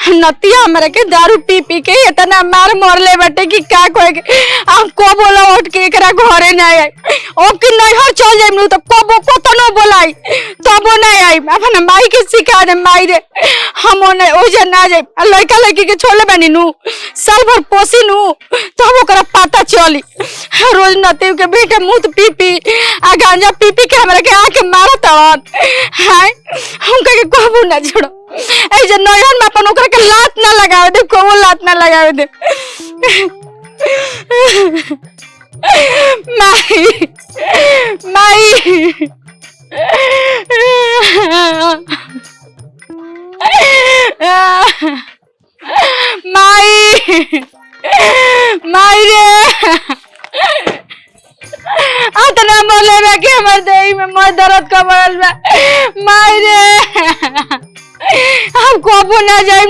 नतिया हमरा के दारू पी पी के इतना मार मरले बाटे कि का कहे हम को बोला उठ के एकरा घरे ना आई ओ कि नहीं हर चल जाइम नु तो कबो कतनो बोलाई तबो नहीं आई अपन माई के सिखा दे माई रे हम ओने ओ जे ना जाई लड़का लड़की के छोड़ले बानी नु साल भर पोसी नु तब ओकरा पता चली रोज नतिया के बेटे मुंह पी पी आ गांजा पी पी के हमरा के आके मारत हाय हम के कबो ना छोड़ो ए जे नयन में अपन ओकरा के लात ना लगावे दे को लात ना लगावे दे माई माई माई माई रे अतना बोले बा कि हमर देही में मोर दर्द कमरल बा माई रे हम कबो ना जाई।